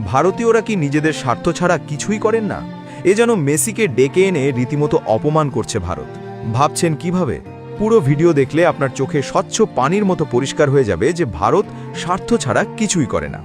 ভারতীয়রা কি নিজেদের স্বার্থ ছাড়া কিছুই করেন না? এ যেন মেসিকে ডেকে এনে রীতিমতো অপমান করছে ভারত। ভাবছেন কিভাবে? পুরো ভিডিও দেখলে আপনার চোখে স্বচ্ছ পানির মতো পরিষ্কার হয়ে যাবে যে ভারত স্বার্থ ছাড়া কিছুই করে না।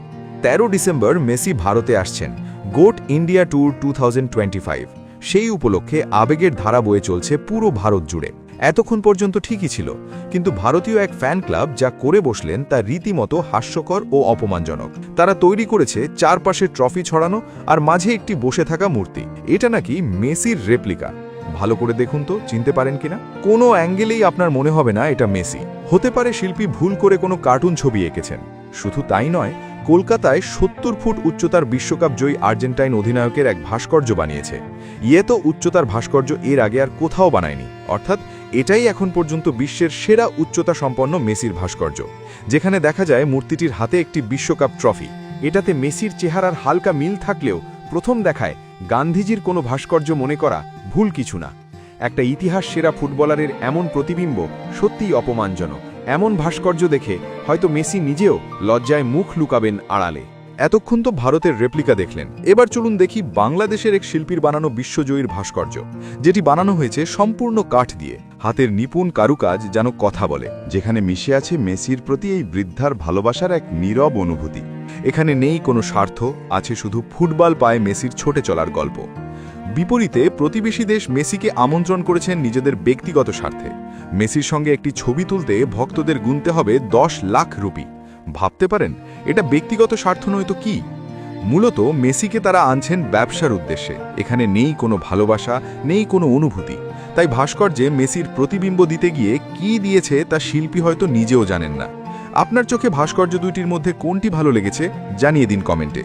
13 ডিসেম্বর মেসি ভারতে আসছেন গোট ইন্ডিয়া ট্যুর 2025। সেই উপলক্ষে আবেগের ধারা বয়ে চলছে পুরো ভারত জুড়ে। এতক্ষণ পর্যন্ত ঠিকই ছিল, কিন্তু ভারতীয় এক ফ্যান ক্লাব যা করে বসলেন তা রীতিমতো হাস্যকর ও অপমানজনক। তারা তৈরি করেছে চারপাশে ট্রফি ছড়ানো আর মাঝে একটি বসে থাকা মূর্তি। এটা নাকি মেসির রেপ্লিকা। ভালো করে দেখুন তো, চিনতে পারেন কিনা? কোনো অ্যাঙ্গেলেই আপনার মনে হবে না এটা মেসি। হতে পারে শিল্পী ভুল করে কোনো কার্টুন ছবি এঁকেছেন। শুধু তাই নয়, কলকাতায় 70 ফুট উচ্চতার বিশ্বকাপ জয়ী আর্জেন্টাইন অধিনায়কের এক ভাস্কর্য বানিয়েছে। তো উচ্চতার ভাস্কর্য এর আগে আর কোথাও বানায়নি। অর্থাৎ এটাই এখন পর্যন্ত বিশ্বের সেরা উচ্চতা সম্পন্ন মেসির ভাস্কর্য, যেখানে দেখা যায় মূর্তিটির হাতে একটি বিশ্বকাপ ট্রফি। এটাতে মেসির চেহারার হালকা মিল থাকলেও প্রথম দেখায় গান্ধীজির কোনো ভাস্কর্য মনে করা ভুল কিছু না। একটা ইতিহাস সেরা ফুটবলারের এমন প্রতিবিম্ব সত্যিই অপমানজনক। এমন ভাস্কর্য দেখে হয়তো মেসি নিজেও লজ্জায় মুখ লুকাবেন আড়ালে। এতক্ষণ তো ভারতের রেপ্লিকা দেখলেন, এবার চলুন দেখি বাংলাদেশের এক শিল্পীর বানানো বিশ্বজয়ীর ভাস্কর্য, যেটি বানানো হয়েছে সম্পূর্ণ কাঠ দিয়ে। হাতের নিপুণ কারুকাজ যেন কথা বলে, যেখানে মিশে আছে মেসির প্রতি এই বৃদ্ধার ভালোবাসার এক নীরব অনুভূতি। এখানে নেই কোনো স্বার্থ, আছে শুধু ফুটবল পায়ে মেসির ছোটে চলার গল্প। বিপরীতে প্রতিবেশী দেশ মেসিকে আমন্ত্রণ করেছেন নিজেদের ব্যক্তিগত স্বার্থে। মেসির সঙ্গে একটি ছবি তুলতে ভক্তদের গুনতে হবে 10 লাখ রুপি। ভাবতে পারেন, এটা ব্যক্তিগত স্বার্থ নয় তো কি? মূলত মেসিকে তারা আনছেন ব্যবসার উদ্দেশ্যে। এখানে নেই কোনো ভালোবাসা, নেই কোনো অনুভূতি। তাই ভাস্কর্যে মেসির প্রতিবিম্ব দিতে গিয়ে কি দিয়েছে তা শিল্পী হয়তো নিজেও জানেন না। আপনার চোখে ভাস্কর্য দুইটির মধ্যে কোনটি ভালো লেগেছে জানিয়ে দিন কমেন্টে।